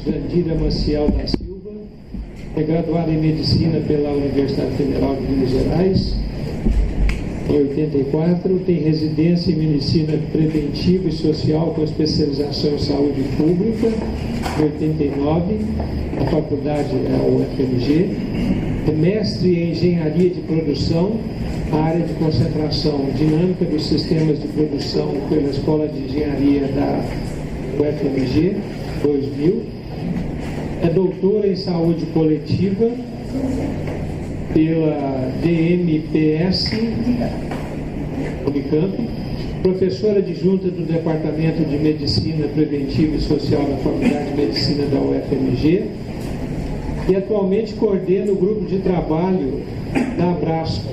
Jandira Maciel da Silva, é graduada em Medicina pela Universidade Federal de Minas Gerais, em 84, tem residência em Medicina Preventiva e Social com especialização em Saúde Pública, em 89, a faculdade é a UFMG, é mestre em Engenharia de Produção, a área de concentração dinâmica dos sistemas de produção pela Escola de Engenharia da UFMG, 2000, é doutora em Saúde Coletiva pela DMPS Unicamp, professora adjunta do Departamento de Medicina Preventiva e Social da Faculdade de Medicina da UFMG e atualmente coordena o grupo de trabalho da Abrasco.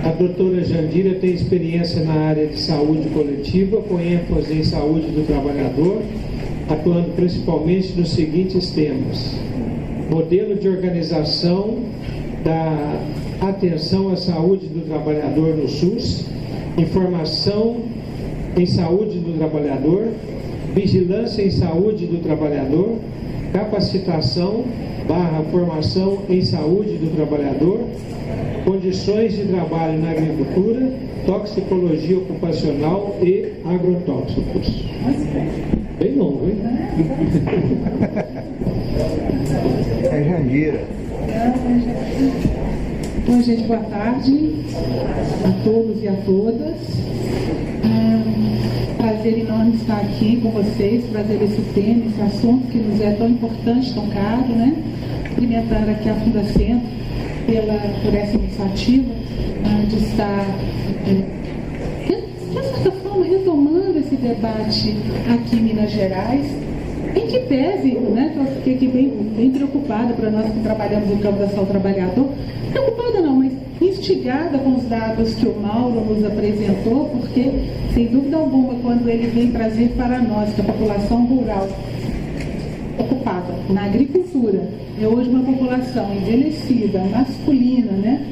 A doutora Jandira tem experiência na área de saúde coletiva, com ênfase em saúde do trabalhador, atuando principalmente nos seguintes temas: modelo de organização da atenção à saúde do trabalhador no SUS, informação em saúde do trabalhador, vigilância em saúde do trabalhador, capacitação / formação em saúde do trabalhador, condições de trabalho na agricultura, toxicologia ocupacional e agrotóxicos. Bem longo, hein? É Jandira. Bom, gente, boa tarde a todos e a todas. Prazer enorme estar aqui com vocês, trazer esse tema, esse assunto que nos é tão importante, tão caro, né? Cumprimentar aqui a Fundacentro por essa iniciativa de estar, de certa forma, retomando esse debate aqui em Minas Gerais, em que pese, né, eu fiquei aqui bem preocupada para nós que trabalhamos no campo da saúde trabalhador, preocupada não, mas instigada com os dados que o Mauro nos apresentou, porque, sem dúvida alguma, quando ele vem trazer para nós, que a população rural ocupada na agricultura é hoje uma população envelhecida, masculina, né?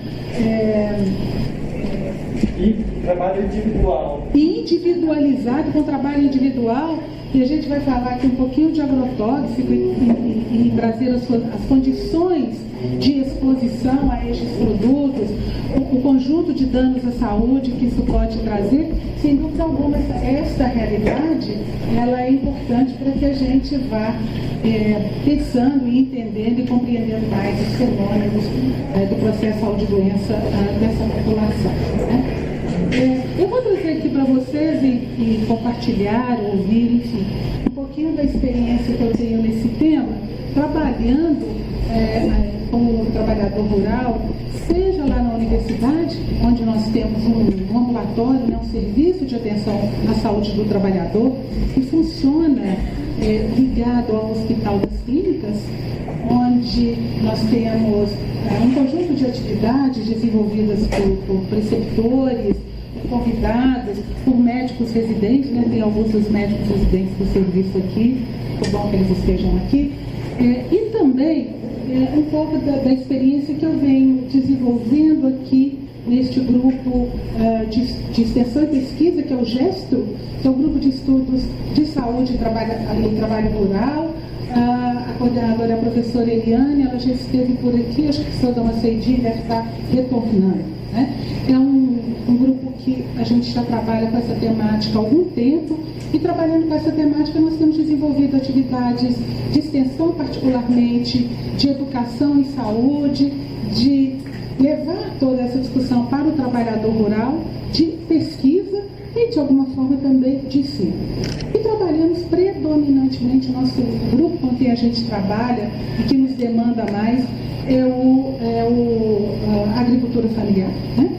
E trabalho individual. Individualizado, com trabalho individual, e a gente vai falar aqui um pouquinho de agrotóxico e trazer as condições de exposição a estes produtos, o conjunto de danos à saúde que isso pode trazer. Sem dúvida alguma, esta realidade ela é importante para que a gente vá pensando e entendendo e compreendendo mais os fenômenos do processo saúde e doença dessa população, né? Eu vou trazer aqui para vocês e compartilhar, ouvir, enfim, um pouquinho da experiência que eu tenho nesse tema, trabalhando como trabalhador rural, seja lá na universidade, onde nós temos um ambulatório, né, um serviço de atenção à saúde do trabalhador, que funciona ligado ao Hospital das Clínicas, onde nós temos um conjunto de atividades desenvolvidas por preceptores, por convidados, por médicos residentes, né? Tem alguns dos médicos residentes do serviço aqui, é bom que eles estejam aqui, e também um pouco da experiência que eu venho desenvolvendo aqui neste grupo de extensão e pesquisa, que é o GESTRO, que é o Grupo de Estudos de Saúde e Trabalho Rural. A coordenadora é a professora Eliane, ela já esteve por aqui, acho que se eu dar uma saidinha deve estar retornando, né? É um grupo que a gente já trabalha com essa temática há algum tempo, e trabalhando com essa temática nós temos desenvolvido atividades de extensão, particularmente de educação em saúde, de levar toda essa discussão para o trabalhador rural, de pesquisa e de alguma forma também de ensino. E trabalhamos predominantemente, nosso grupo com quem a gente trabalha e que nos demanda mais a agricultura familiar, né?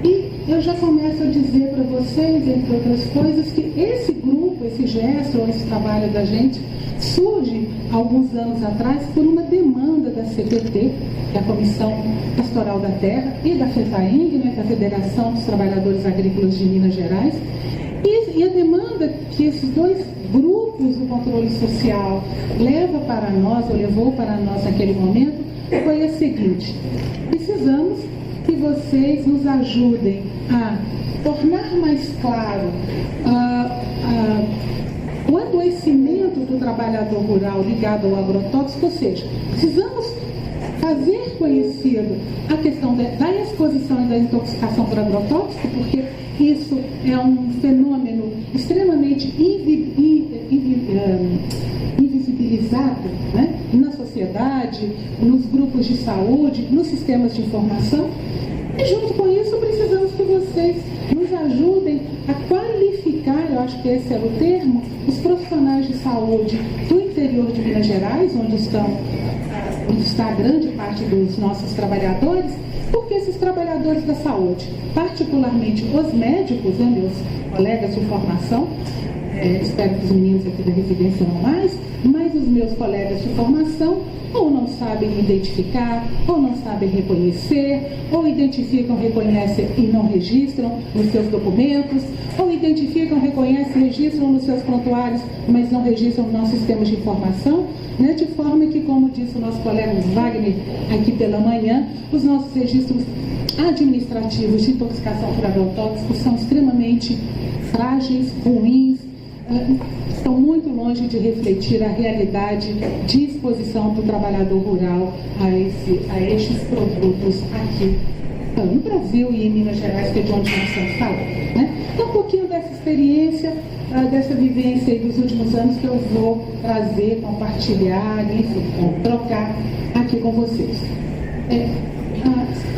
E eu já começo a dizer para vocês, entre outras coisas, que esse grupo, esse gesto, esse trabalho da gente, surge alguns anos atrás por uma demanda da CPT, que é a Comissão Pastoral da Terra, e da FETAENG, né, que é a Federação dos Trabalhadores Agrícolas de Minas Gerais, e a demanda que esses dois grupos do controle social levou para nós naquele momento, foi a seguinte: precisamos que vocês nos ajudem a tornar mais claro o adoecimento do do trabalhador rural ligado ao agrotóxico, ou seja, precisamos fazer conhecido a questão da exposição e da intoxicação por agrotóxico, porque isso é um fenômeno extremamente invisibilizado, né, na sociedade, nos grupos de saúde, nos sistemas de informação. E junto com isso precisamos que vocês nos ajudem a qualificar, eu acho que esse é o termo, os profissionais de saúde do interior de Minas Gerais, onde está a grande parte dos nossos trabalhadores, porque esses trabalhadores da saúde, particularmente os médicos, né, meus colegas de formação, espero que os meninos aqui da residência não mais, mas os meus colegas de formação ou não sabem identificar, ou não sabem reconhecer, ou identificam, reconhecem e não registram nos seus documentos, ou identificam, reconhecem, registram nos seus prontuários, mas não registram nos nossos sistemas de informação, né? De forma que, como disse o nosso colega Wagner aqui pela manhã, os nossos registros administrativos de intoxicação por agrotóxicos são extremamente frágeis, ruins, estão muito longe de refletir a realidade de exposição do trabalhador rural a estes produtos aqui no Brasil e em Minas Gerais, que é de onde nós estamos falando, né? Então, um pouquinho dessa experiência, dessa vivência dos últimos anos que eu vou trazer, compartilhar, enfim, trocar aqui com vocês.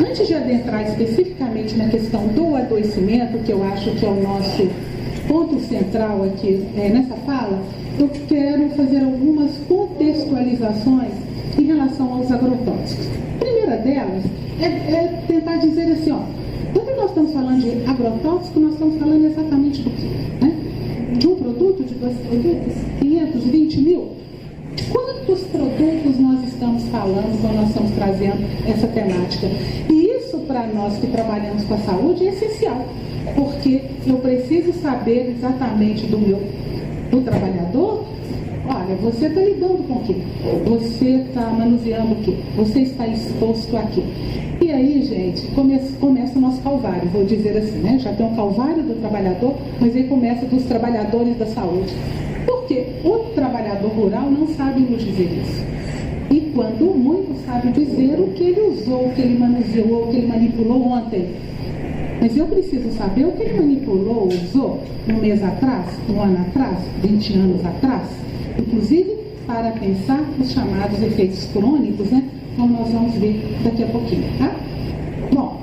Antes de adentrar especificamente na questão do adoecimento, que eu acho que é o nosso ponto central aqui nessa fala, eu quero fazer algumas contextualizações em relação aos agrotóxicos. A primeira delas é tentar dizer assim, ó, quando nós estamos falando de agrotóxico, nós estamos falando exatamente do quê? Né? De um produto, de 2 produtos, 520 mil? Quantos produtos nós estamos falando quando nós estamos trazendo essa temática? E isso, para nós que trabalhamos com a saúde, é essencial, porque eu preciso saber exatamente do trabalhar. Olha, você está lidando com o quê? Você está manuseando o quê? Você está exposto a quê? E aí, gente, começa o nosso calvário, vou dizer assim, né? Já tem um calvário do trabalhador, mas aí começa dos trabalhadores da saúde. Porque o trabalhador rural não sabe nos dizer isso. E quando muito sabe dizer o que ele usou, o que ele manuseou, o que ele manipulou ontem. Mas eu preciso saber o que ele manipulou, usou um mês atrás, um ano atrás, 20 anos atrás, inclusive para pensar nos chamados efeitos crônicos, né? Como nós vamos ver daqui a pouquinho, tá? Bom,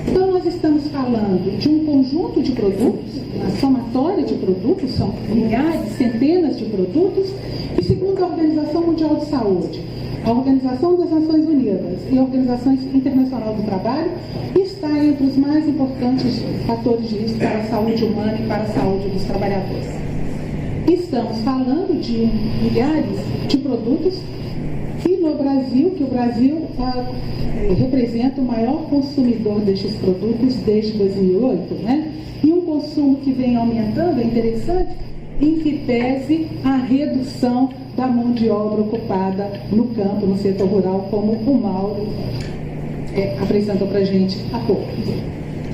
então nós estamos falando de um conjunto de produtos, uma somatória de produtos, são milhares, centenas de produtos, e segundo a Organização Mundial de Saúde, a Organização das Nações Unidas e a Organização Internacional do Trabalho, está entre os mais importantes fatores de risco para a saúde humana e para a saúde dos trabalhadores. Estamos falando de milhares de produtos e no Brasil, que o Brasil representa o maior consumidor destes produtos desde 2008, né? E um consumo que vem aumentando, é interessante, em que pese a redução da mão de obra ocupada no campo, no setor rural, como o Mauro apresentou para a gente há pouco.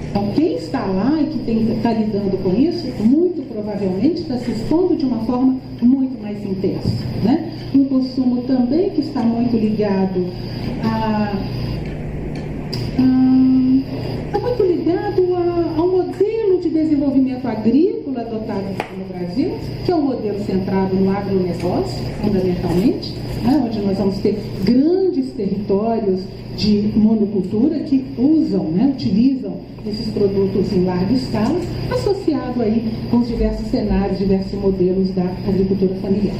Então, quem está lá e que está lidando com isso, muito provavelmente está se expondo de uma forma muito mais intensa, né? Um consumo também que está muito ligado ao modelo de desenvolvimento agrícola adotado no Brasil, que é um modelo centrado no agronegócio, fundamentalmente, né? Onde nós vamos ter grandes territórios de monocultura que utilizam esses produtos em larga escala, associado aí com os diversos cenários, diversos modelos da agricultura familiar.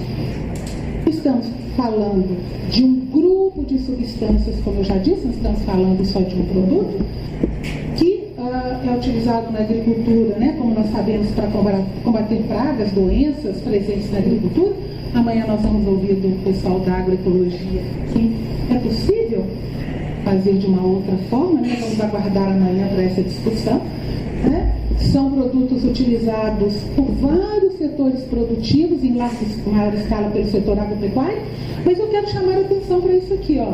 Estamos falando de um grupo de substâncias, como eu já disse, não estamos falando só de um produto, que é utilizado na agricultura, né, como nós sabemos, para combater pragas, doenças presentes na agricultura. Amanhã nós vamos ouvir do pessoal da agroecologia que é possível fazer de uma outra forma, né? Vamos aguardar amanhã para essa discussão, né? São produtos utilizados por vários setores produtivos em maior escala pelo setor agropecuário, mas eu quero chamar a atenção para isso aqui, ó.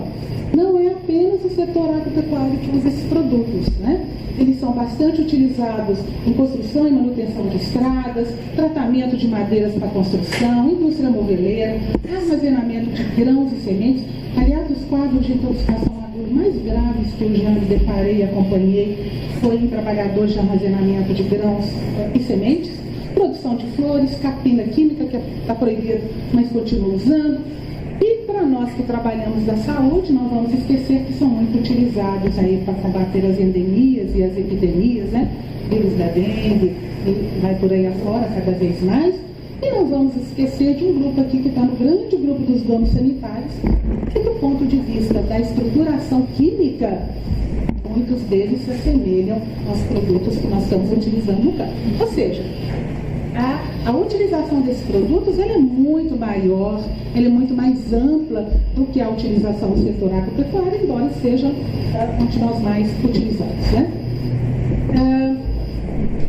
Não é apenas apenas o setor agropecuário que usa esses produtos, né? Eles são bastante utilizados em construção e manutenção de estradas, tratamento de madeiras para construção, indústria moveleira, armazenamento de grãos e sementes. Aliás, os quadros de intoxicação mais graves que eu já me deparei e acompanhei foi em trabalhadores de armazenamento de grãos e sementes, produção de flores, capina química, que está proibida, mas continua usando. E para nós que trabalhamos da saúde, não vamos esquecer que são muito utilizados aí para combater as endemias e as epidemias, né? Vírus da dengue, e vai por aí afora cada vez mais. E não vamos esquecer de um grupo aqui que está no grande grupo dos donos sanitários, que do ponto de vista da estruturação química, muitos deles se assemelham aos produtos que nós estamos utilizando no campo. Ou seja, a utilização desses produtos ela é muito maior, ela é muito mais ampla do que a utilização do setor agropecuário, embora sejam onde nós mais utilizamos, né?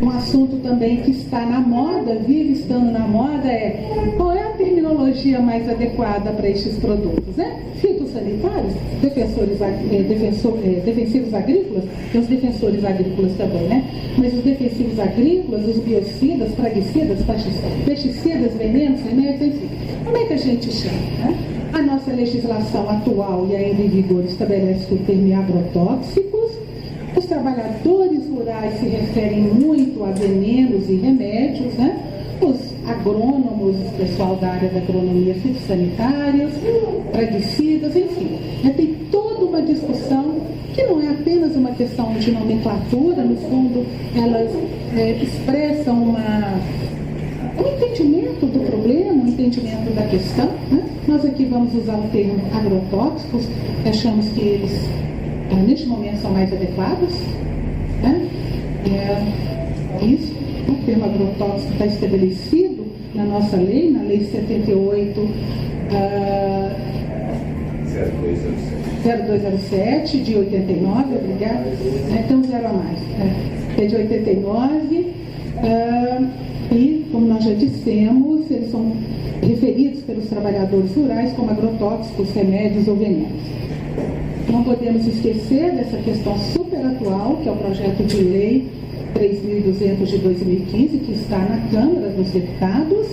Um assunto também que está na moda, vive estando na moda, é qual é a terminologia mais adequada para estes produtos, né? Fitossanitários, defensivos agrícolas, e os defensores agrícolas também, né? Mas os defensivos agrícolas, os biocidas, praguicidas, pesticidas, venenos, remédios, enfim. Como é que a gente chama, né? A nossa legislação atual e ainda em vigor estabelece o termo agrotóxicos. Os trabalhadores rurais se referem muito a venenos e remédios, né? Os agrônomos, o pessoal da área da agronomia, fitossanitários, praguicidas, enfim. Tem toda uma discussão que não é apenas uma questão de nomenclatura, no fundo, elas expressam um entendimento do problema, um entendimento da questão, né? Nós aqui vamos usar o termo agrotóxicos, achamos que eles neste momento são mais adequados, né? Isso, o termo agrotóxico está estabelecido na nossa lei, na lei 78/0207 de 89, obrigada, então 0 a mais, é de 89, e como nós já dissemos, eles são referidos pelos trabalhadores rurais como agrotóxicos, remédios ou venenos. Não podemos esquecer dessa questão super atual, que é o projeto de lei 3.200 de 2015, que está na Câmara dos Deputados,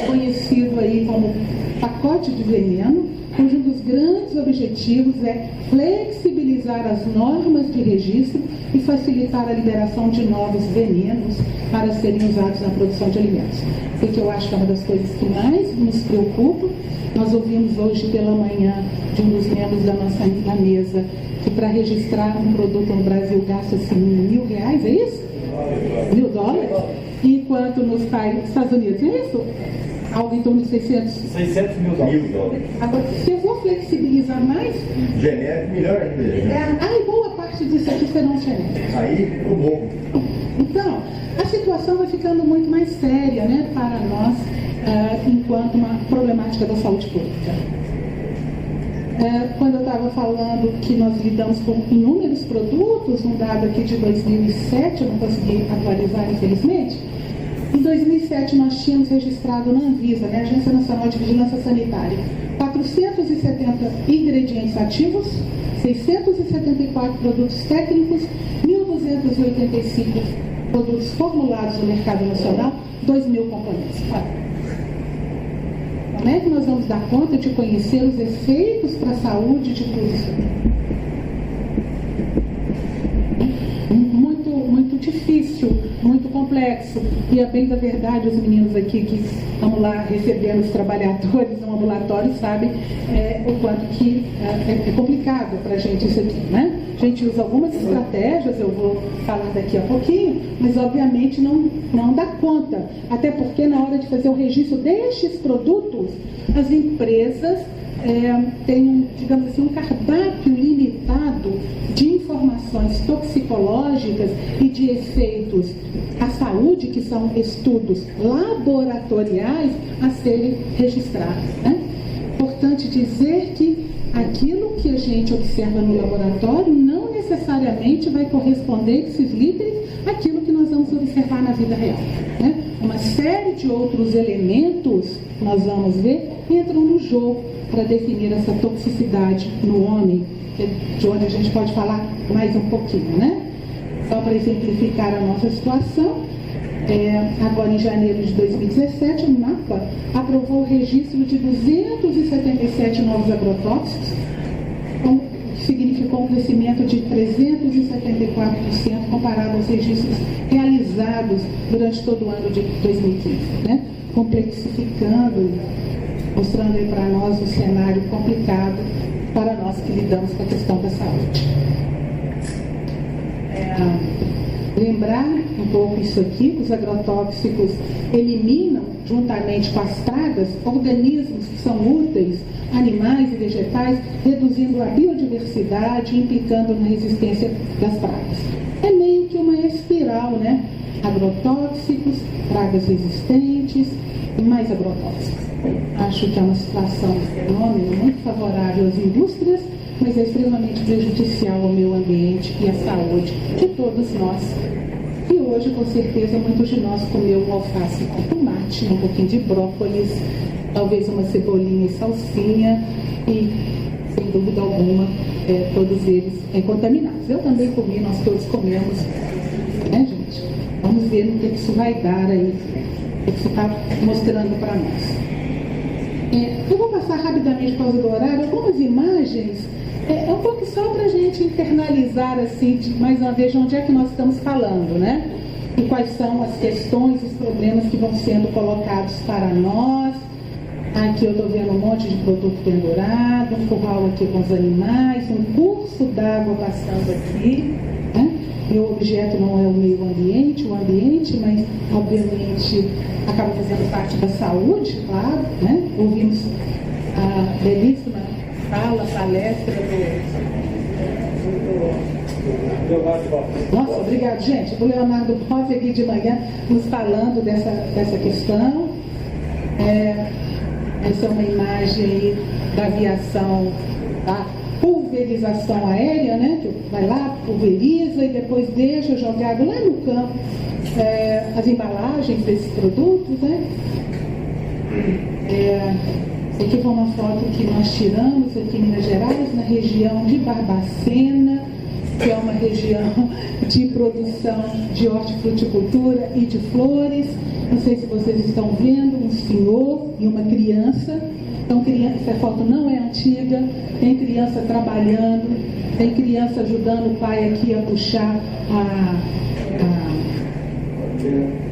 conhecido aí como pacote de veneno, cujo um dos grandes objetivos é flexibilizar as normas de registro e facilitar a liberação de novos venenos para serem usados na produção de alimentos. Porque eu acho que é uma das coisas que mais nos preocupa. Nós ouvimos hoje pela manhã de um dos membros da nossa mesa que para registrar um produto no Brasil gasta-se R$1.000, é isso? $1.000? Enquanto nos Estados Unidos, é isso? Algo em torno de 600 mil dólares. Agora, se eu vou flexibilizar mais... Genérico, melhor ainda. Aí boa parte disso aqui serão genéricos. Aí, o bom. Então, a situação vai ficando muito mais séria, né, para nós, enquanto uma problemática da saúde pública. Quando eu estava falando que nós lidamos com inúmeros produtos, um dado aqui de 2007, eu não consegui atualizar, infelizmente. Em 2007, nós tínhamos registrado na Anvisa, né, Agência Nacional de Vigilância Sanitária, 470 ingredientes ativos, 674 produtos técnicos, 1.285 produtos formulados no mercado nacional, 2.000 componentes. Como é que nós vamos dar conta de conhecer os efeitos para a saúde de tudo isso? Muito difícil, muito complexo. E a bem da verdade, os meninos aqui que estão lá recebendo os trabalhadores no ambulatório sabem o quanto que é complicado para a gente isso aqui, né? A gente usa algumas estratégias, eu vou falar daqui a pouquinho, mas obviamente não dá conta. Até porque na hora de fazer o registro destes produtos, as empresas têm, digamos assim, um cardápio limitado de informações toxicológicas e de efeitos à saúde, que são estudos laboratoriais a serem registrados, né? Importante dizer que aquilo que a gente observa no laboratório não necessariamente vai corresponder esses líderes àquilo que nós vamos observar na vida real, né? Uma série de outros elementos nós vamos ver entram no jogo para definir essa toxicidade no homem, de onde a gente pode falar mais um pouquinho, né? Só para exemplificar a nossa situação, agora em janeiro de 2017, o MAPA aprovou o registro de 277 novos agrotóxicos, que significou um crescimento de 374% comparado aos registros realizados durante todo o ano de 2015, né? Complexificando, mostrando aí para nós um cenário complicado para nós que lidamos com a questão da saúde. Lembrar um pouco isso aqui, que os agrotóxicos eliminam, juntamente com as pragas, organismos que são úteis, animais e vegetais, reduzindo a biodiversidade e implicando na resistência das pragas. É meio que uma espiral, né? Agrotóxicos, pragas resistentes e mais agrotóxicos. Acho que é uma situação, um fenômeno muito favorável às indústrias, mas é extremamente prejudicial ao meio ambiente e à saúde de todos nós. E hoje, com certeza, muitos de nós comeu um alface com tomate, um pouquinho de brócolis, talvez uma cebolinha e salsinha, e, sem dúvida alguma, todos eles contaminados. Eu também comi, nós todos comemos, né, gente? Vamos ver no que isso vai dar aí, o que isso está mostrando para nós. Eu vou passar rapidamente por causa do horário, algumas imagens, um pouco só para a gente internalizar, assim, mais uma vez, de onde é que nós estamos falando, né? E quais são as questões, os problemas que vão sendo colocados para nós. Aqui eu estou vendo um monte de produto pendurado, um curral aqui com os animais, um curso d'água passando aqui, né? Meu objeto não é o meio ambiente, o ambiente, mas, obviamente, acaba fazendo parte da saúde, claro, né? Ouvimos a belíssima palestra Nossa, obrigado, gente. O Leonardo Boff aqui de manhã nos falando dessa questão. Essa é uma imagem aí da aviação, da pulverização aérea, né? Que vai lá, pulveriza e depois deixa jogado lá no campo as embalagens desses produtos, né? Aqui foi uma foto que nós tiramos aqui em Minas Gerais, na região de Barbacena, que é uma região de produção de hortifruticultura e de flores. Não sei se vocês estão vendo, um senhor e uma criança. Então, essa foto não é antiga, tem criança trabalhando, tem criança ajudando o pai aqui a puxar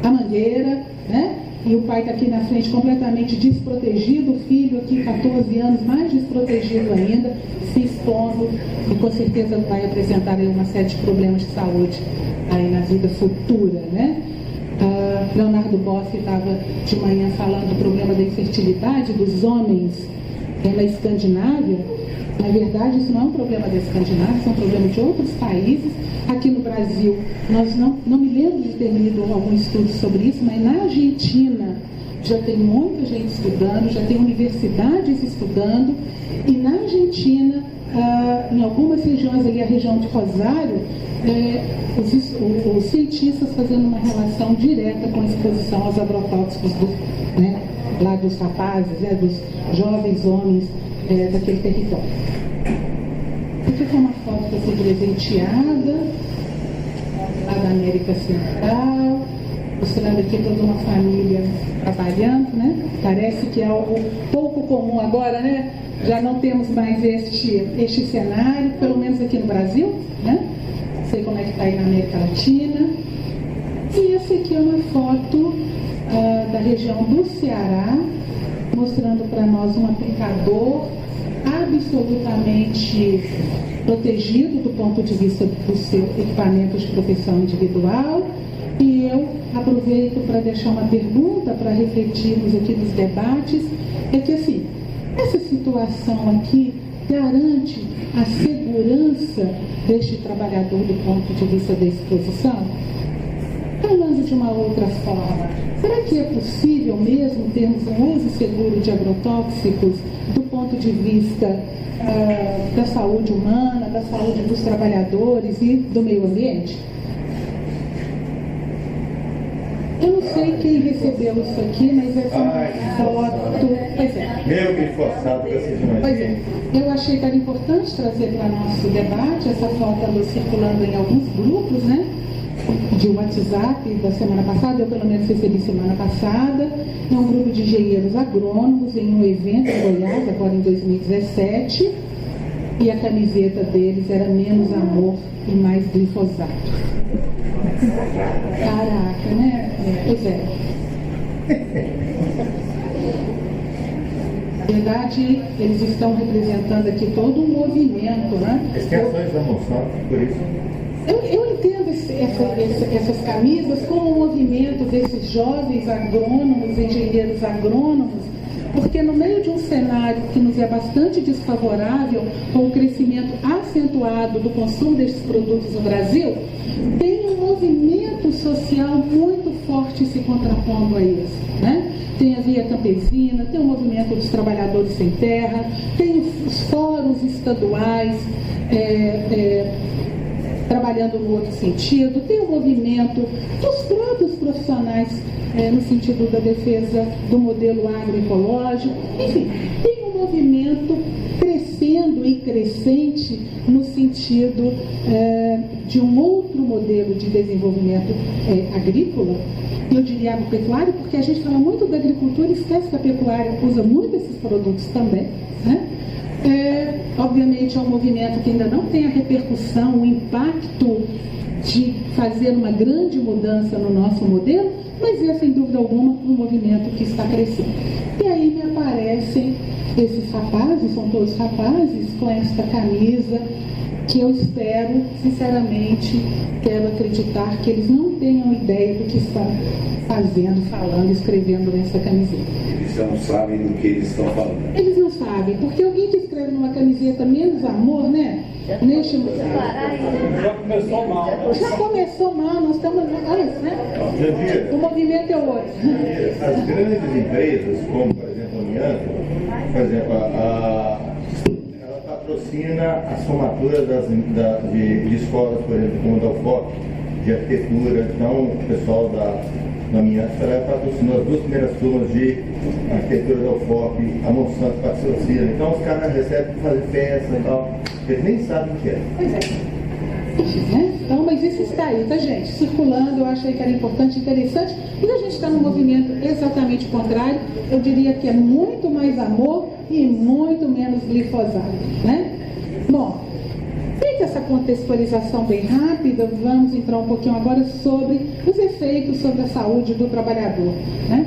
a mangueira, né? E o pai está aqui na frente completamente desprotegido, o filho aqui, 14 anos, mais desprotegido ainda, se expondo, e com certeza vai apresentar aí uma série de problemas de saúde aí na vida futura, né? Leonardo Boff estava de manhã falando do problema da infertilidade dos homens na Escandinávia. Na verdade, isso não é um problema da Escandinávia, isso é um problema de outros países. Aqui no Brasil, nós não me lembro de ter lido algum estudo sobre isso, mas na Argentina já tem muita gente estudando, já tem universidades estudando, e na Argentina, em algumas regiões ali, a região de Rosário, os cientistas fazendo uma relação direta com a exposição aos agrotóxicos lá dos rapazes, dos jovens homens daquele território. Aqui foi uma foto que eu fui presenteada, lá da América Central, mostrando aqui toda uma família trabalhando, né? Parece que é algo pouco comum agora, né? Já não temos mais este cenário, pelo menos aqui no Brasil, né? Não sei como é que está aí na América Latina. E essa aqui é uma foto da região do Ceará, mostrando para nós um aplicador absolutamente protegido do ponto de vista do seu equipamento de proteção individual. E eu aproveito para deixar uma pergunta para refletirmos aqui nos debates, é que assim, essa situação aqui garante a segurança deste trabalhador do ponto de vista da exposição? Falando de uma outra forma, será que é possível mesmo termos um uso seguro de agrotóxicos do ponto de vista da saúde humana, da saúde dos trabalhadores e do meio ambiente? Eu não sei quem recebeu isso aqui, mas essa foto... Pois é. Meu glifosado que vocês imaginam. Pois é. Eu achei que era importante trazer para nosso debate. Essa foto andou circulando em alguns grupos, né? De WhatsApp da semana passada, eu pelo menos recebi semana passada. É um grupo de engenheiros agrônomos em um evento em Goiás, agora em 2017. E a camiseta deles era menos amor e mais glifosato. Caraca, né? Pois é. Na verdade, eles estão representando aqui todo um movimento, né? Extensões da Monsanto, por isso. Eu entendo essas camisas como um movimento desses jovens agrônomos, engenheiros agrônomos, porque no meio de um cenário que nos é bastante desfavorável, com o crescimento acentuado do consumo desses produtos no Brasil, tem um movimento social muito forte se contrapondo a isso, né? Tem a Via Campesina, tem o movimento dos trabalhadores sem terra, tem os fóruns estaduais, trabalhando no outro sentido, tem o movimento dos próprios profissionais no sentido da defesa do modelo agroecológico, enfim, tem um movimento crescendo e crescente no sentido de um outro modelo de desenvolvimento agrícola, eu diria agropecuário, porque a gente fala muito da agricultura e esquece que a pecuária usa muito esses produtos também, né? Obviamente é um movimento que ainda não tem a repercussão, o impacto de fazer uma grande mudança no nosso modelo, mas é sem dúvida alguma um movimento que está crescendo. E aí me aparecem esses rapazes, são todos rapazes, com esta camisa que eu espero, sinceramente, quero acreditar que eles não tenham ideia do que estão fazendo, falando, escrevendo nessa camiseta. Eles não sabem do que eles estão falando. Eles não sabem, porque alguém que escreve numa camiseta menos amor, né? Neste Já começou mal. Já começou mal, nós estamos. Olha, né? O movimento é outro. As grandes empresas, como por exemplo a Mianco, por exemplo, ela patrocina as formaturas de escolas, por exemplo, como da UFOP, de arquitetura. Então, o pessoal da Mianco patrocinou as 2 primeiras turmas de arquitetura da UFOP, a Monsanto patrocina. Então, os caras recebem para fazer festa e tal. Eles nem sabem o que é. Pois é. Né? Então, mas isso está aí, tá, gente? Circulando, eu achei que era importante e interessante. E a gente está num movimento exatamente contrário. Eu diria que é muito mais amor e muito menos glifosato, né? Bom, feita essa contextualização bem rápida, vamos entrar um pouquinho agora sobre os efeitos sobre a saúde do trabalhador, né?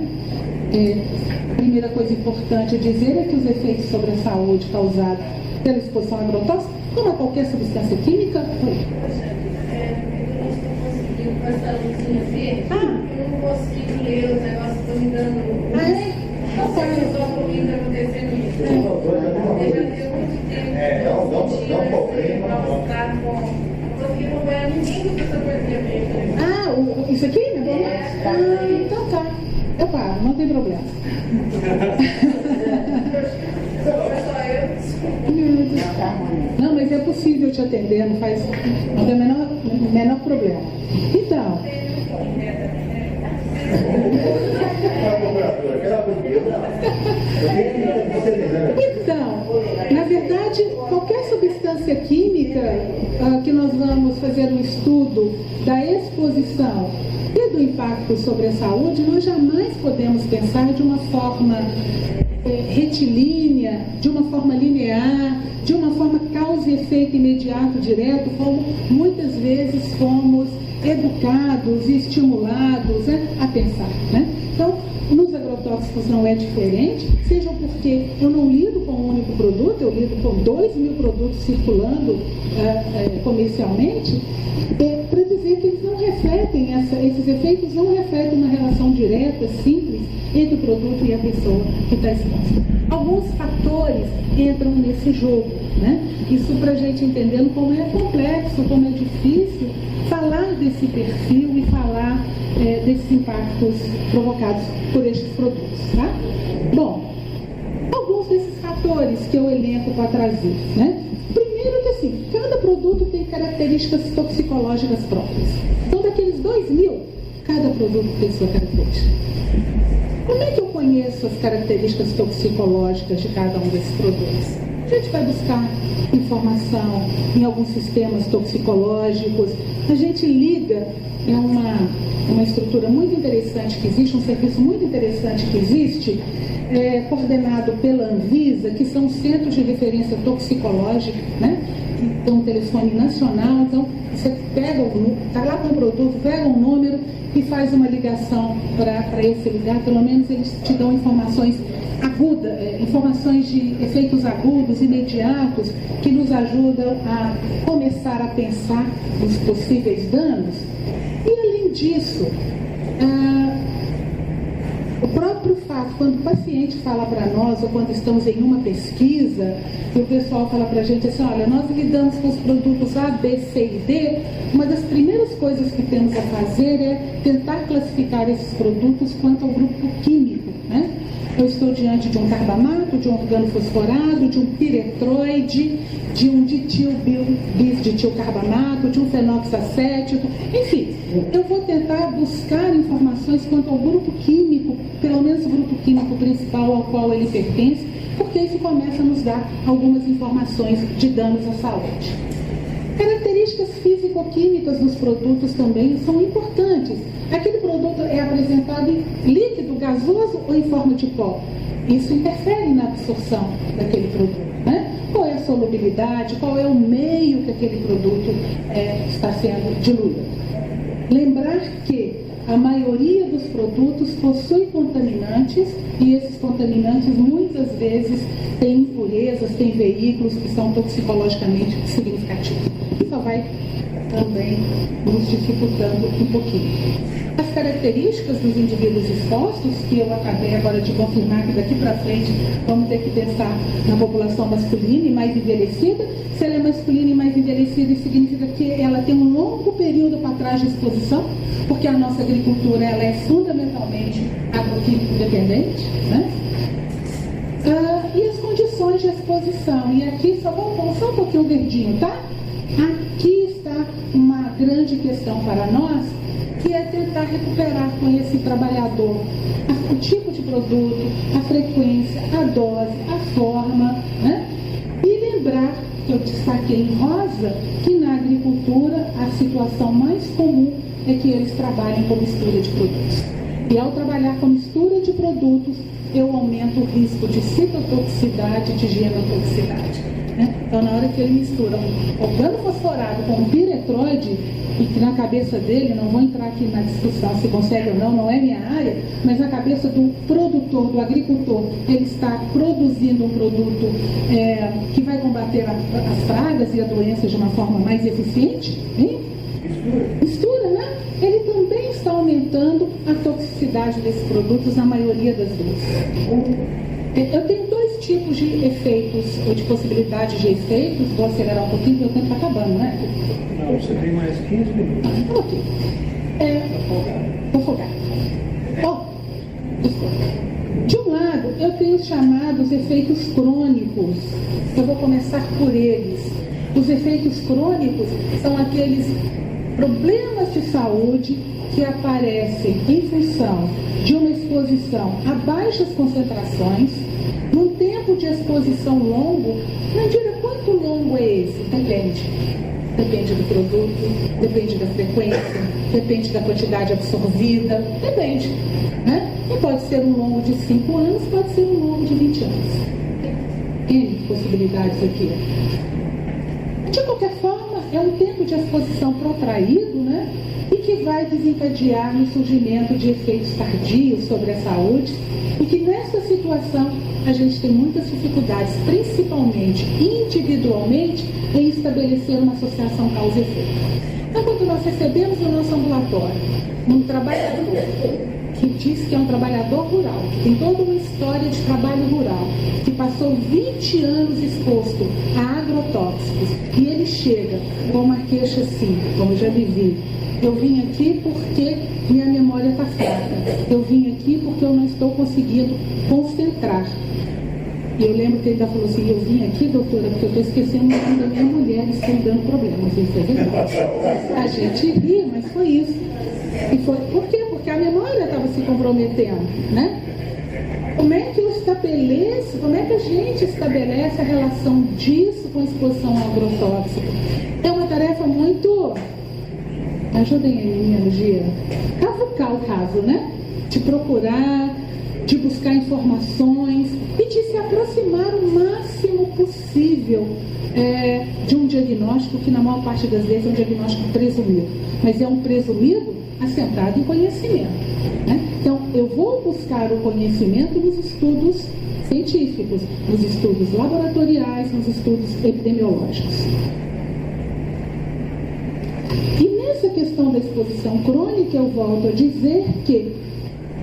A primeira coisa importante a dizer é que os efeitos sobre a saúde causados pela exposição a agrotóxica, como a qualquer substância química, Eu não consigo ler os negócios, estou me dando. Não sei se eu estou ouvindo acontecendo isso. Eu já tenho muito tempo Dá um pouquinho. Não consegui acompanhar ninguém com essa coisinha mesmo. Isso aqui, né? Então tá. Eu paro, não tem problema. Não, mas é possível te atender, não tem o menor problema. Então, na verdade, qualquer substância química que nós vamos fazer um estudo da exposição e do impacto sobre a saúde, nós jamais podemos pensar de uma forma retilínea, de uma forma linear, de uma forma causa e efeito imediato, direto, como muitas vezes fomos educados e estimulados a pensar, né? Então, nos agrotóxicos não é diferente, seja porque eu não lido com um único produto, eu lido com 2.000 produtos circulando comercialmente, para dizer que eles não refletem, esses efeitos não refletem uma relação direta, simples, entre o produto e a pessoa que está exposta. Alguns fatores entram nesse jogo, né? Isso para a gente entendendo como é complexo, como é difícil falar desse perfil e falar desses impactos provocados por estes produtos, tá? Bom, alguns desses fatores que eu elenco para trazer, né? Primeiro que assim, cada produto tem características toxicológicas próprias. Então, daqueles 2.000, Cada produto tem sua característica. Como é que eu conheço as características toxicológicas de cada um desses produtos? A gente vai buscar informação em alguns sistemas toxicológicos, a gente liga, é uma estrutura muito interessante que existe, um serviço muito interessante que existe, coordenado pela Anvisa, que são centros de referência toxicológica, né? Que tem um telefone nacional, então você pega está lá com o produto, pega um número e faz uma ligação para esse lugar, pelo menos eles te dão informações agudas, informações de efeitos agudos, imediatos, que nos ajudam a começar a pensar nos possíveis danos. E além disso, o próprio fato, quando o paciente fala para nós, ou quando estamos em uma pesquisa, e o pessoal fala para a gente assim, olha, nós lidamos com os produtos A, B, C e D, uma das primeiras coisas que temos a fazer é tentar classificar esses produtos quanto ao grupo químico, né? Eu estou diante de um carbamato, de um organofosforado, de um piretroide, de um ditilcarbamato, de um fenoxacético, enfim, eu vou tentar buscar informações quanto ao grupo químico, pelo menos o grupo químico principal ao qual ele pertence, porque isso começa a nos dar algumas informações de danos à saúde. Características físico-químicas dos produtos também são importantes. Aquele produto é apresentado em líquido, gasoso ou em forma de pó. Isso interfere na absorção daquele produto, né? Qual é a solubilidade, qual é o meio que aquele produto está sendo diluído. Lembrar que a maioria dos produtos possui contaminantes e esses contaminantes muitas vezes têm impurezas, têm veículos que são toxicologicamente significativos. Isso vai também nos dificultando um pouquinho. As características dos indivíduos expostos, que eu acabei agora de confirmar que daqui para frente vamos ter que pensar na população masculina e mais envelhecida. Se ela é masculina e mais envelhecida, isso significa que ela tem um longo período para trás de exposição, porque a nossa agricultura ela é fundamentalmente agroquímico dependente, né? E as condições de exposição. E aqui só vamos só um pouquinho verdinho, tá? Aqui está uma grande questão para nós, que é tentar recuperar com esse trabalhador o tipo de produto, a frequência, a dose, a forma, né? E lembrar, que eu destaquei em rosa, que na agricultura a situação mais comum é que eles trabalhem com mistura de produtos. E ao trabalhar com mistura de produtos, eu aumento o risco de citotoxicidade e de genotoxicidade. Né? Então, na hora que ele mistura um organofosforado com um piretroide, e que na cabeça dele, não vou entrar aqui na discussão se consegue ou não é minha área, mas na cabeça do produtor, do agricultor, ele está produzindo um produto que vai combater as pragas e as doenças de uma forma mais eficiente, hein? Mistura, né? Ele também está aumentando a toxicidade desses produtos na maioria das vezes. Eu tenho dois tipos de efeitos, ou de possibilidades de efeitos. Vou acelerar um pouquinho, porque o tempo está acabando, não é? Não, você tem mais 15 minutos. Ok. Vou focar. De um lado, eu tenho os chamados efeitos crônicos. Eu vou começar por eles. Os efeitos crônicos são aqueles problemas de saúde que aparecem em função de uma exposição a baixas concentrações, num tempo de exposição longo. Não diga quanto longo é esse, depende. Depende do produto, depende da frequência, depende da quantidade absorvida, depende. Né? E pode ser um longo de 5 anos, pode ser um longo de 20 anos. N possibilidades aqui. De qualquer forma, é um tempo de exposição protraído, né? E que vai desencadear no surgimento de efeitos tardios sobre a saúde, e que nessa situação a gente tem muitas dificuldades, principalmente individualmente, em estabelecer uma associação causa e efeito. Então, quando nós recebemos no nosso ambulatório um trabalhador que diz que é um trabalhador rural, que tem toda uma história de trabalho rural, que passou 20 anos exposto a agrotóxicos, e ele chega com uma queixa assim, como eu já vivi: eu vim aqui porque minha memória está fraca, eu vim aqui porque eu não estou conseguindo concentrar. E eu lembro que ele falou assim: eu vim aqui, doutora, porque eu estou esquecendo o nome da minha mulher e estou dando problemas. Isso é verdade. A gente ri, mas foi isso. E foi por quê? porque a memória estava se comprometendo, né? Como é que a gente estabelece a relação disso com a exposição ao agrotóxico? É uma tarefa muito, ajudem aí de cavucar o caso, né? De procurar, de buscar informações e de se aproximar o máximo possível de um diagnóstico que na maior parte das vezes é um diagnóstico presumido, mas é um presumido assentado em conhecimento, né? Então, eu vou buscar o conhecimento nos estudos científicos, nos estudos laboratoriais, nos estudos epidemiológicos. E nessa questão da exposição crônica, eu volto a dizer que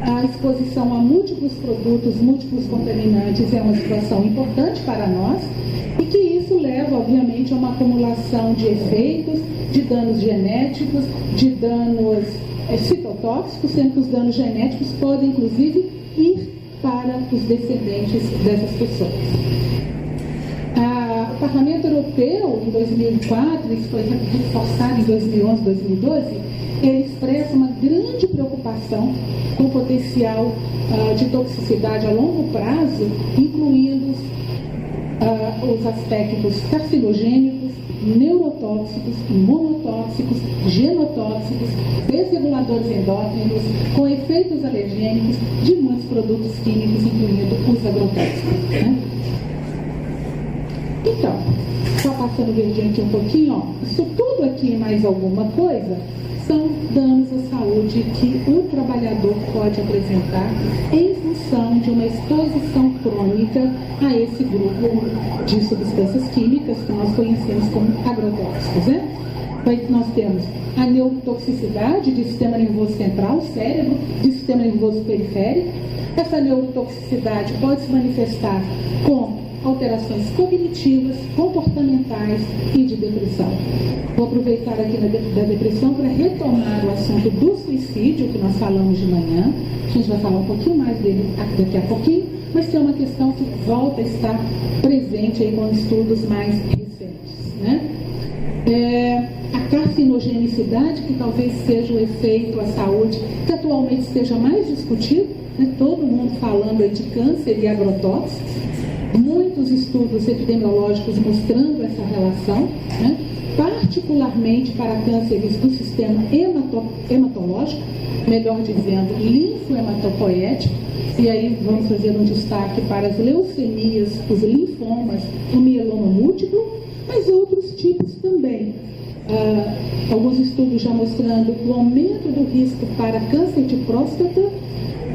a exposição a múltiplos produtos, múltiplos contaminantes é uma situação importante para nós e que isso leva, obviamente, a uma acumulação de efeitos, de danos genéticos, de danos citotóxicos, sendo que os danos genéticos podem, inclusive, ir para os descendentes dessas pessoas. O Parlamento Europeu, em 2004, isso foi reforçado em 2011, 2012, ele expressa uma grande preocupação com o potencial de toxicidade a longo prazo, incluindo os aspectos carcinogênicos, neurotóxicos, monotóxicos, genotóxicos, desreguladores endócrinos, com efeitos alergênicos de muitos produtos químicos, incluindo os agrotóxicos, né? Então, só passando verdinho aqui um pouquinho, ó, isso tudo aqui e mais alguma coisa são danos à saúde que o trabalhador pode apresentar em função de uma exposição crônica a esse grupo de substâncias químicas que nós conhecemos como agrotóxicos, né? Então, nós temos a neurotoxicidade de sistema nervoso central, cérebro, de sistema nervoso periférico. Essa neurotoxicidade pode se manifestar com alterações cognitivas, comportamentais e de depressão. Vou aproveitar aqui da depressão para retomar o assunto do suicídio que nós falamos de manhã. A gente vai falar um pouquinho mais dele daqui a pouquinho, mas tem uma questão que volta a estar presente aí com estudos mais recentes, né? A carcinogenicidade, que talvez seja o efeito à saúde que atualmente esteja mais discutido, né? Todo mundo falando aí de câncer e agrotóxicos. Muitos estudos epidemiológicos mostrando essa relação, né? Particularmente para cânceres do sistema hematológico, melhor dizendo, linfohematopoético, e aí vamos fazer um destaque para as leucemias, os linfomas, o mieloma múltiplo, mas outros tipos também. Alguns estudos já mostrando o aumento do risco para câncer de próstata,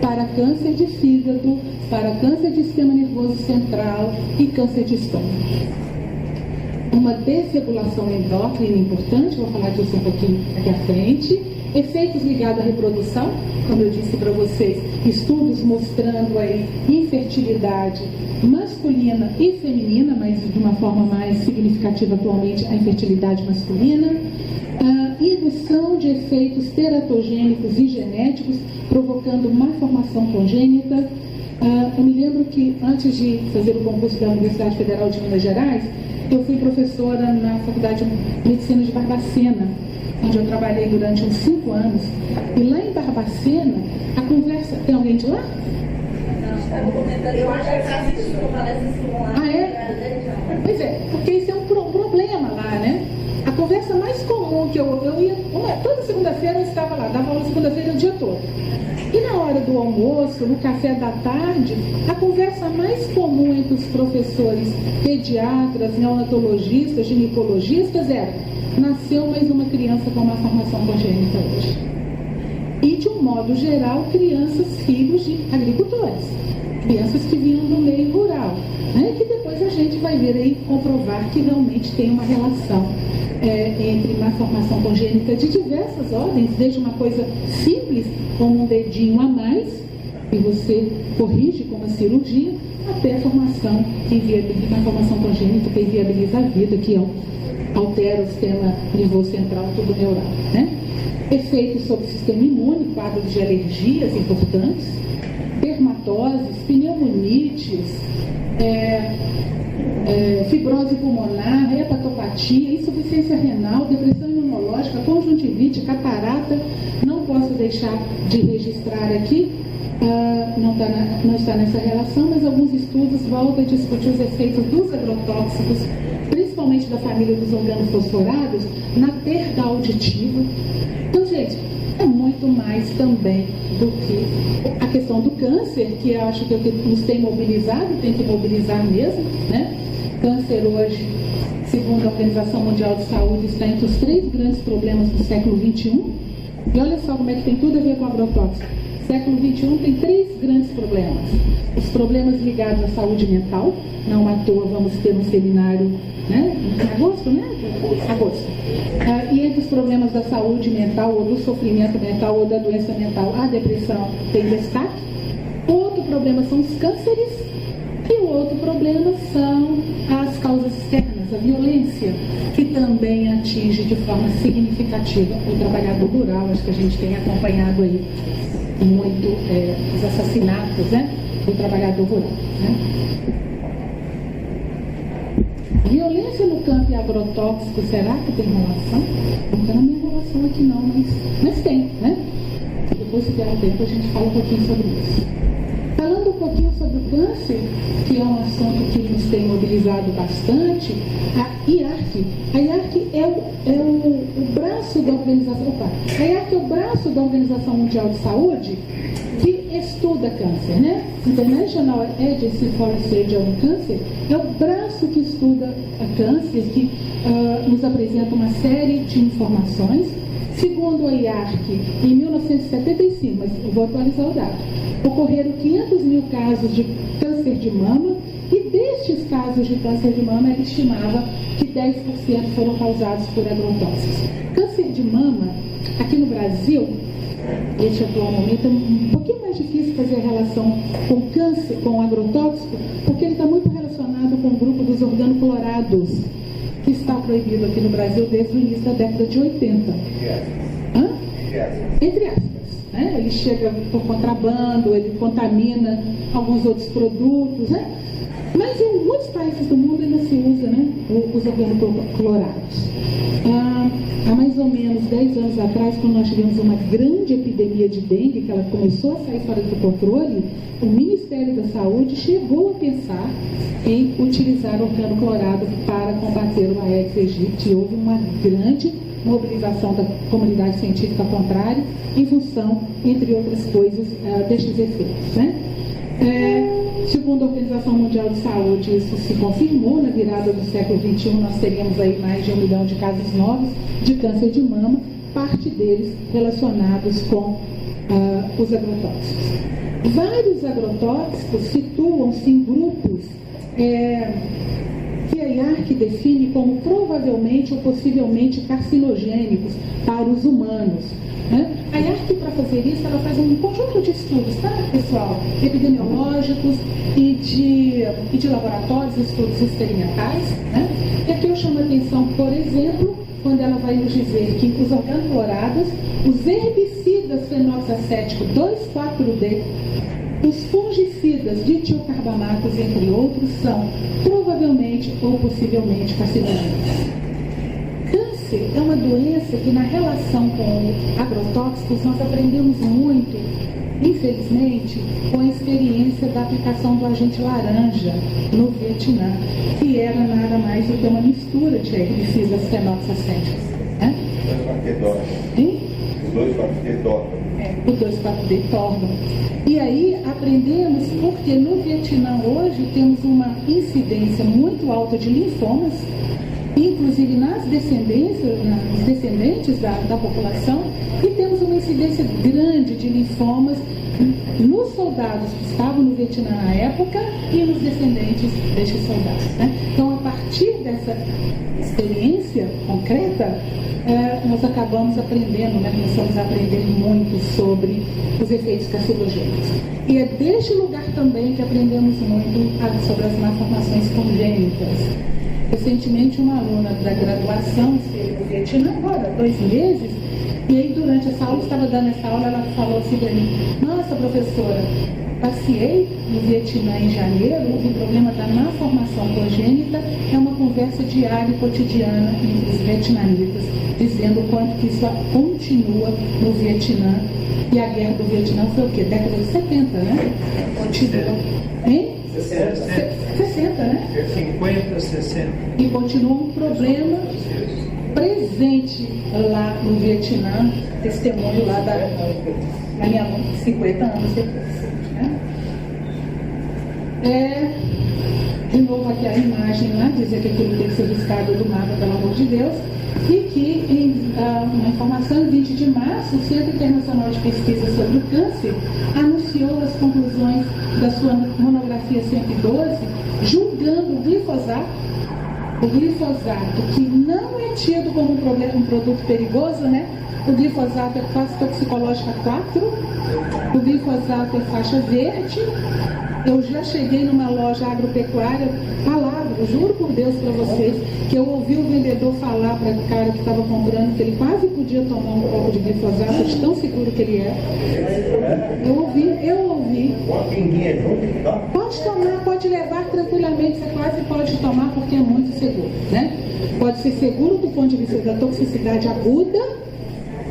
para câncer de fígado, para câncer de sistema nervoso central e câncer de estômago. Uma desregulação endócrina importante, vou falar disso um pouquinho aqui à frente. Efeitos ligados à reprodução, como eu disse para vocês, estudos mostrando aí infertilidade masculina e feminina, mas de uma forma mais significativa atualmente a infertilidade masculina. Indução de efeitos teratogênicos e genéticos, provocando má formação congênita. Eu me lembro que antes de fazer o concurso da Universidade Federal de Minas Gerais, eu fui professora na Faculdade de Medicina de Barbacena, onde eu trabalhei durante uns 5 anos. E lá em Barbacena, a conversa... Tem alguém de lá? Eu acho que Ah, é? Pois é, porque isso é um problema lá, né? A conversa mais comum que eu ia... Toda segunda-feira eu estava lá, dava aula segunda-feira o dia todo. E na hora do almoço, no café da tarde, a conversa mais comum entre os professores pediatras, neonatologistas, ginecologistas era: nasceu mais uma criança com uma formação congênita hoje. E, de um modo geral, crianças, filhos de agricultores, crianças que vinham do meio rural, né? Que depois a gente vai ver aí, comprovar que realmente tem uma relação entre uma formação congênita de diversas ordens, desde uma coisa simples, como um dedinho a mais, que você corrige com uma cirurgia, até a formação que inviabiliza, uma formação congênita que inviabiliza a vida, que altera o sistema nervoso central, tudo neural, né? Efeitos sobre o sistema imune, quadros de alergias importantes, dermatoses, pneumonites, fibrose pulmonar, hepatopatia, insuficiência renal, depressão imunológica, conjuntivite, catarata, não posso deixar de registrar aqui, não está nessa relação, mas alguns estudos voltam a discutir os efeitos dos agrotóxicos, principalmente da família dos organofosforados, na perda auditiva. Então, gente, é muito mais também do que a questão do câncer, que eu acho que é o que nos tem mobilizado, tem que mobilizar mesmo, né? Câncer hoje, segundo a Organização Mundial de Saúde, está entre os 3 grandes problemas do século XXI. E olha só como é que tem tudo a ver com agrotóxico. Século XXI tem 3 grandes problemas. Os problemas ligados à saúde mental, não à toa vamos ter um seminário, né, em agosto, né? Agosto. E entre os problemas da saúde mental, ou do sofrimento mental, ou da doença mental, a depressão tem destaque. Outro problema são os cânceres, e o outro problema são as causas externas, a violência, que também atinge de forma significativa o trabalhador rural. Acho que a gente tem acompanhado aí muito os assassinatos, né, do trabalhador rural, né? Violência no campo e agrotóxico, será que tem relação? Não está na minha relação aqui não, mas tem, né? Depois, se der um tempo, a gente fala um pouquinho sobre isso. Falando um pouquinho sobre o câncer, que é um assunto que nos tem mobilizado bastante, a IARC. A IARC é o braço da organização. A IARC é o braço da Organização Mundial de Saúde que estuda câncer, né? International Agency for Research on Cancer é o braço que estuda câncer, que nos apresenta uma série de informações. Segundo a IARC, em 1975, mas eu vou atualizar o dado, ocorreram 500 mil casos de câncer de mama, e destes casos de câncer de mama, ela estimava que 10% foram causados por agrotóxicos. Câncer de mama, aqui no Brasil, este atual momento, é um pouquinho mais difícil fazer a relação com câncer, com agrotóxico, porque ele está muito relacionado com o grupo dos organoclorados, que está proibido aqui no Brasil desde o início da década de 80. Entre aspas. Né? Ele chega por contrabando, ele contamina alguns outros produtos, né? Mas em muitos países do mundo ainda se usa, né, os organoclorados. Há mais ou menos 10 anos atrás, quando nós tivemos uma grande epidemia de dengue, que ela começou a sair fora do controle, o Ministério da Saúde chegou a pensar em utilizar organoclorado para combater o Aedes aegypti. Houve uma grande mobilização da comunidade científica contrária em função, entre outras coisas, destes efeitos, né? Segundo a Organização Mundial de Saúde, isso se confirmou. Na virada do século XXI, nós teríamos aí mais de 1 milhão de casos novos de câncer de mama, parte deles relacionados com os agrotóxicos. Vários agrotóxicos situam-se em grupos que a IARC define como provavelmente ou possivelmente carcinogênicos para os humanos. A IARC, para fazer isso, ela faz um conjunto de estudos, tá, pessoal? Epidemiológicos e de laboratórios, estudos experimentais, né? E aqui eu chamo a atenção, por exemplo, quando ela vai nos dizer que os organoclorados, os herbicidas fenoxacético 2,4-D, os fungicidas ditilcarbamatos, entre outros, são provavelmente ou possivelmente carcinogênicos. Câncer é uma doença que, na relação com agrotóxicos, nós aprendemos muito, infelizmente, com a experiência da aplicação do agente laranja no Vietnã, que era nada mais do que uma mistura de herbicidas fenoxacéticos. Né? Os 2,4-D tornam. O 2,4-D tornam. E aí aprendemos porque no Vietnã hoje temos uma incidência muito alta de linfomas, inclusive nos descendentes da população, e temos uma incidência grande de linfomas nos soldados que estavam no Vietnã na época e nos descendentes destes soldados. Né? Então, a partir dessa experiência concreta, nós acabamos aprendendo, né? Começamos a aprender muito sobre os efeitos carcinogênicos. E é deste lugar também que aprendemos muito sobre as malformações congênitas. Recentemente, uma aluna da graduação esteve no Vietnã, agora, 2 meses, e aí durante essa aula, estava dando essa aula, ela falou assim para mim: nossa, professora, passeei no Vietnã em janeiro, o problema da malformação congênita é uma conversa diária e cotidiana entre os vietnamitas, dizendo o quanto que isso continua no Vietnã. E a guerra do Vietnã foi o quê? Década de 70, né? Continua. Hein? 60, né? 50, 60. E continua um problema presente lá no Vietnã, testemunho lá da minha mãe, 50 anos depois. Né? De novo aqui a imagem lá, dizer que aquilo tem que ser riscado do mapa, pelo amor de Deus, e que uma informação em 20 de março, o Centro Internacional de Pesquisa sobre o Câncer anunciou as conclusões da sua monografia 112, julgando o glifosato, que não é tido como um produto perigoso, né? O glifosato é classe toxicológica 4, o glifosato é faixa verde. Eu já cheguei numa loja agropecuária, palavra, juro por Deus para vocês, que eu ouvi o vendedor falar para o cara que estava comprando que ele quase podia tomar um pouco de glifosato, de tão seguro que ele é. Eu ouvi. Uma pinguinha junto, tá? Pode tomar, pode levar tranquilamente, você quase pode tomar porque é muito seguro, né? Pode ser seguro do ponto de vista da toxicidade aguda,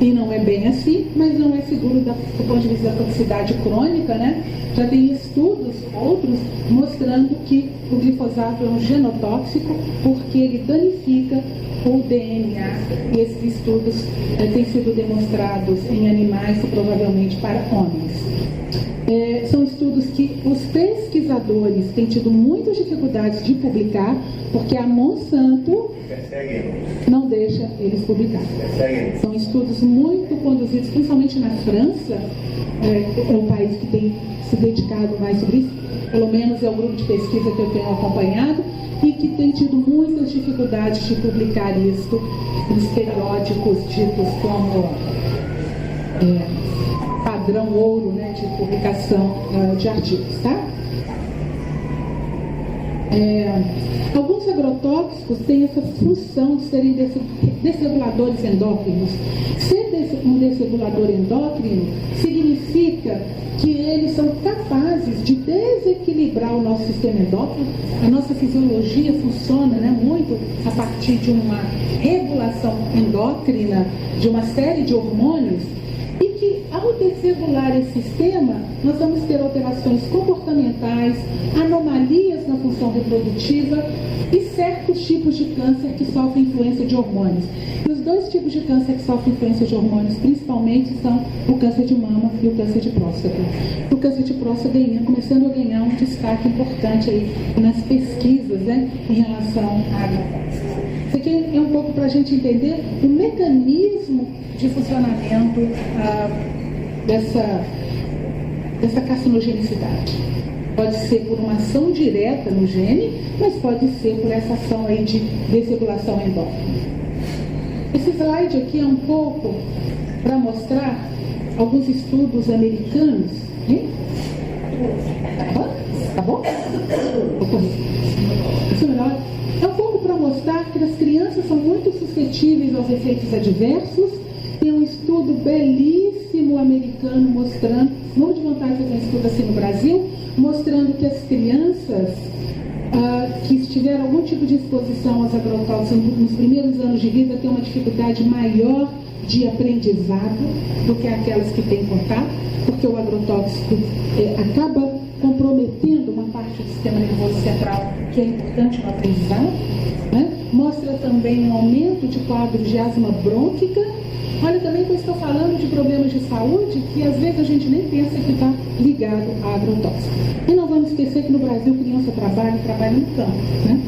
e não é bem assim, mas não é seguro do ponto de vista da toxicidade crônica, né? Já tem estudos, outros, mostrando que o glifosato é um genotóxico porque ele danifica o DNA. E esses estudos têm sido demonstrados em animais e provavelmente para homens. São estudos que os pesquisadores têm tido muitas dificuldades de publicar, porque a Monsanto não deixa eles publicar. São estudos muito conduzidos, principalmente na França, é um país que tem se dedicado mais sobre isso, pelo menos é o grupo de pesquisa que eu tenho acompanhado, e que tem tido muitas dificuldades de publicar isso nos periódicos ditos como padrão ouro, né, de publicação de artigos, tá? Alguns agrotóxicos têm essa função de serem desreguladores endócrinos. Ser um desregulador endócrino significa que eles são capazes de desequilibrar o nosso sistema endócrino. A nossa fisiologia funciona, né, muito a partir de uma regulação endócrina, de uma série de hormônios, e que ao desregular esse sistema, nós vamos ter alterações comportamentais, anomalias na função reprodutiva e certos tipos de câncer que sofrem influência de hormônios. E os dois tipos de câncer que sofrem influência de hormônios, principalmente, são o câncer de mama e o câncer de próstata. O câncer de próstata começando a ganhar um destaque importante aí nas pesquisas, né, em relação a agrotóxicos. Isso aqui é um pouco para a gente entender o mecanismo de funcionamento dessa carcinogenicidade. Pode ser por uma ação direta no gene, mas pode ser por essa ação aí de desregulação endócrina. Esse slide aqui é um pouco para mostrar alguns estudos americanos. Hein? Tá bom? Isso é melhor. É um pouco para mostrar que as crianças são muito suscetíveis aos efeitos adversos. Tem um estudo belíssimo americano mostrando, morro de vontade de fazer um estudo assim no Brasil, mostrando que as crianças que tiveram algum tipo de exposição aos agrotóxicos nos primeiros anos de vida têm uma dificuldade maior de aprendizado do que aquelas que têm contato, porque o agrotóxico acaba comprometendo uma parte do sistema nervoso central que é importante no aprendizado, né? Mostra também um aumento de quadros de asma brônquica. Olha também que eu estou falando de problemas de saúde que às vezes a gente nem pensa que está ligado a agrotóxico. E não vamos esquecer que no Brasil criança trabalha no campo, né?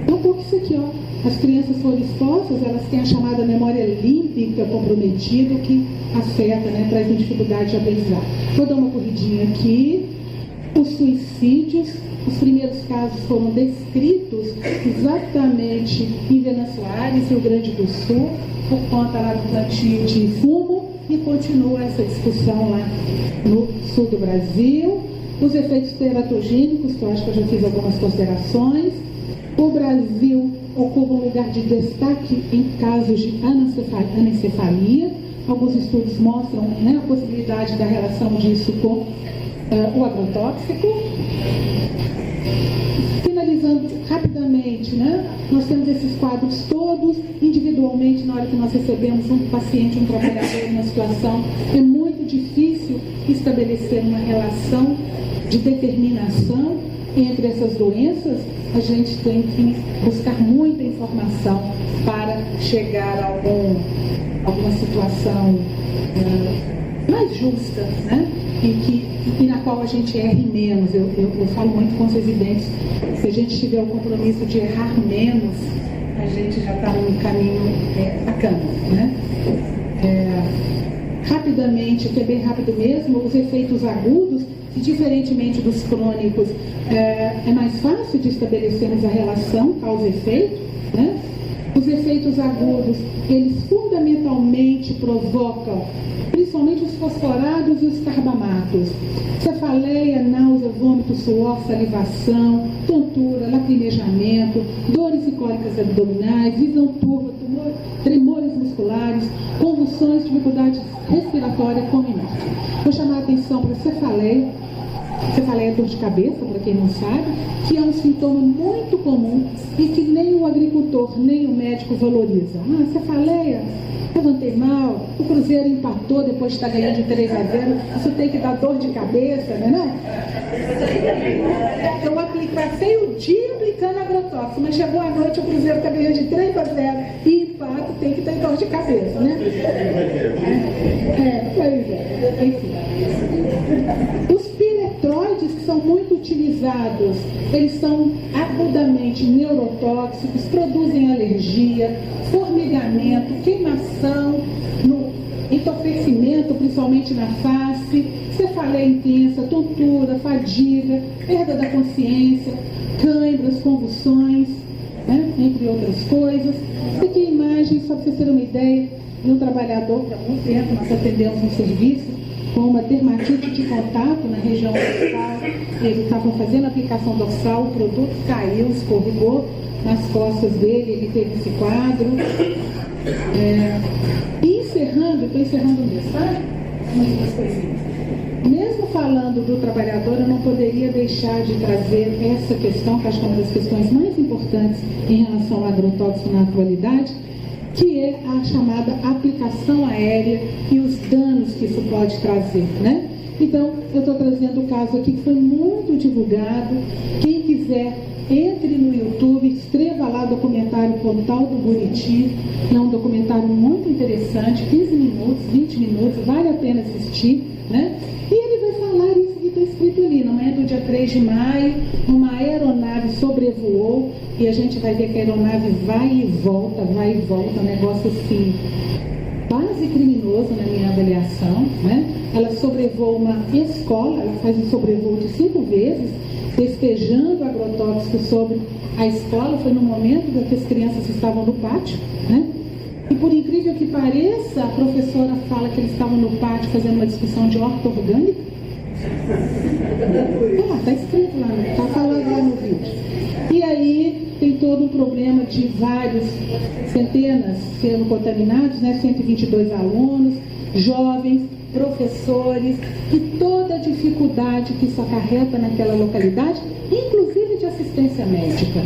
É um pouco isso aqui, ó. As crianças foram expostas, elas têm a chamada memória límbica comprometida, que afeta, né, traz uma dificuldade de aprendizado. Vou dar uma corridinha aqui. Os suicídios, os primeiros casos foram descritos exatamente em Venâncio Aires, Rio Grande do Sul, por conta lá do plantio de fumo, e continua essa discussão lá no sul do Brasil. Os efeitos teratogênicos, que eu acho que eu já fiz algumas considerações. O Brasil ocupa um lugar de destaque em casos de anencefalia. Alguns estudos mostram, né, a possibilidade da relação disso com o agrotóxico. Finalizando rapidamente, né? Nós temos esses quadros todos, individualmente, na hora que nós recebemos um paciente, um trabalhador em uma situação, é muito difícil estabelecer uma relação de determinação entre essas doenças. A gente tem que buscar muita informação para chegar a alguma situação mais justa, né? E na qual a gente erre menos. Eu falo muito com os residentes, se a gente tiver o compromisso de errar menos, a gente já está num caminho bacana, né? Rapidamente, que é bem rápido mesmo, os efeitos agudos, que diferentemente dos crônicos, é mais fácil de estabelecermos a relação causa-efeito, né? Os efeitos agudos, eles fundamentalmente provocam principalmente os fosforados e os carbamatos, cefaleia, náusea, vômito, suor, salivação, tontura, lacrimejamento, dores e cólicas abdominais, visão turva, tremores musculares, convulsões, dificuldade respiratória, fome e morte. Vou chamar a atenção para a cefaleia. Cefaleia é dor de cabeça, para quem não sabe, que é um sintoma muito comum e que nem o agricultor, nem o médico valoriza. Cefaleia, levantei mal, o Cruzeiro empatou depois de estar ganhando de 3-0, isso tem que dar dor de cabeça, não é? Eu passei o dia aplicando agrotóxico, mas chegou a noite, o Cruzeiro está ganhando de 3-0 e empate, tem que ter dor de cabeça, né? Pois é, enfim. Os piretroides, que são muito utilizados, eles são agudamente neurotóxicos, produzem alergia, formigamento, queimação, entorpecimento, principalmente na face, cefaleia intensa, tontura, fadiga, perda da consciência, câimbras, convulsões, né, entre outras coisas. Aqui a imagem, só para vocês terem uma ideia, de um trabalhador, por algum tempo, nós atendemos um serviço com uma dermatite de contato na região dorsal. Eles estavam fazendo a aplicação dorsal, o produto caiu, escorregou nas costas dele, ele teve esse quadro. Estou encerrando mesmo, tá? Umas coisinhas. Mesmo falando do trabalhador, eu não poderia deixar de trazer essa questão, que acho que é uma das questões mais importantes em relação ao agrotóxico na atualidade, que é a chamada aplicação aérea e os danos que isso pode trazer, né? Então, eu estou trazendo o caso aqui que foi muito divulgado. Quem quiser, entre no YouTube, escreva lá o documentário Pontal do Buriti. É um documentário muito interessante, 15 minutos, 20 minutos, vale a pena assistir, né? E ele vai falar isso que está escrito ali. Na manhã do dia 3 de maio, uma aeronave sobrevoou e a gente vai ver que a aeronave vai e volta, um negócio assim, quase criminoso na minha avaliação, né? Ela sobrevoou uma escola, ela faz um sobrevoo de 5 vezes, despejando agrotóxico sobre a escola. Foi no momento que as crianças estavam no pátio, né? E por incrível que pareça, a professora fala que eles estavam no pátio fazendo uma discussão de horta orgânica. Está escrito lá, está falando lá no vídeo. E aí tem todo um problema de centenas sendo contaminados, né? 122 alunos, jovens, professores, e toda a dificuldade que isso acarreta naquela localidade, inclusive de assistência médica,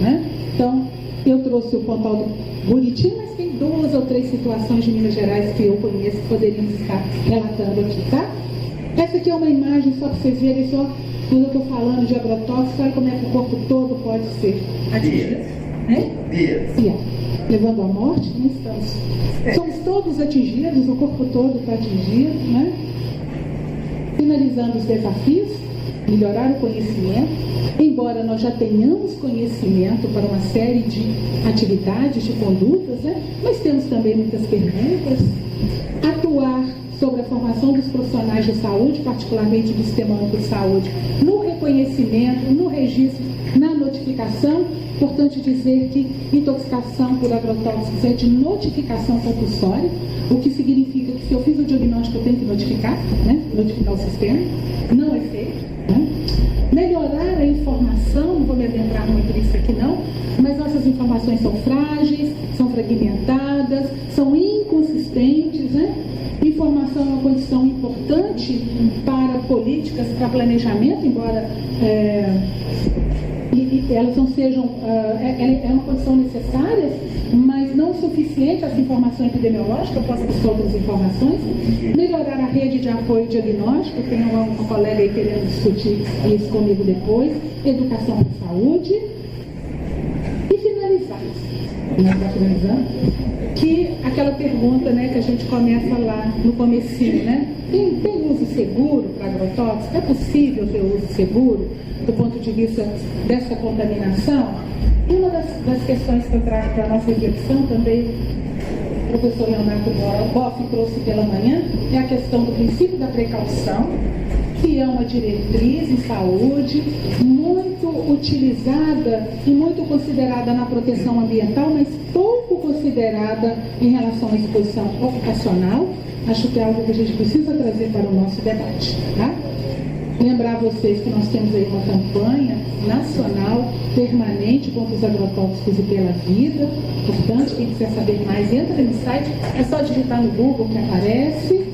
né? Então, eu trouxe o Pontal do Buriti, mas tem 2 ou 3 situações de Minas Gerais que eu conheço que poderíamos estar relatando aqui, tá? Essa aqui é uma imagem só para vocês verem só, quando eu estou falando de agrotóxico, olha como é que o corpo todo pode ser atingido. Levando à morte, não estamos. Somos todos atingidos, o corpo todo está atingido, né? Finalizando os desafios, melhorar o conhecimento, embora nós já tenhamos conhecimento para uma série de atividades, de condutas, né? Mas temos também muitas perguntas. Atuar sobre a formação dos profissionais de saúde, particularmente do Sistema Único de Saúde, no reconhecimento, no registro, na notificação. Importante dizer que intoxicação por agrotóxicos é de notificação compulsória, o que significa que se eu fiz o diagnóstico eu tenho que notificar, né? Notificar o sistema, não é feito, né? Melhorar a informação, não vou me adentrar muito nisso aqui não, mas nossas informações são frágeis, são fragmentadas, são inconsistentes, né? Informação é uma condição importante políticas para planejamento, embora elas não sejam, é uma condição necessária, mas não suficiente essa informação epidemiológica. Eu posso buscar outras informações. Melhorar a rede de apoio diagnóstico, tem uma colega aí querendo discutir isso comigo depois. Educação para saúde. E finalizar, que aquela pergunta, né, que a gente começa lá no comecinho, né? Tem uso seguro para agrotóxico? É possível ter uso seguro do ponto de vista dessa contaminação? E uma das questões que eu trago para a nossa reflexão também, o professor Leonardo Boff trouxe pela manhã, é a questão do princípio da precaução, que é uma diretriz em saúde muito utilizada e muito considerada na proteção ambiental, mas pouco considerada em relação à exposição ocupacional. Acho que é algo que a gente precisa trazer para o nosso debate, tá? Lembrar a vocês que nós temos aí uma campanha nacional permanente contra os agrotóxicos e pela vida. Portanto, quem quiser saber mais, entra no site, é só digitar no Google que aparece.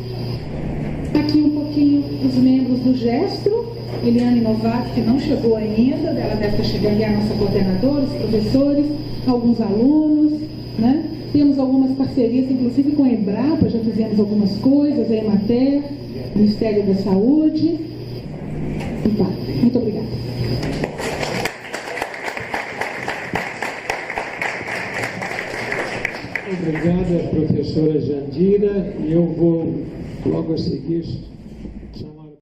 Aqui um pouquinho os membros do GESTRO, Eliane Novato, que não chegou ainda, ela deve estar chegando, é a nossa coordenadora, os professores, alguns alunos, né? Temos algumas parcerias, inclusive com a Embrapa, já fizemos algumas coisas, a Emater, Ministério da Saúde. Então, muito obrigada. Obrigada, professora Jandira. E eu vou logo a seguir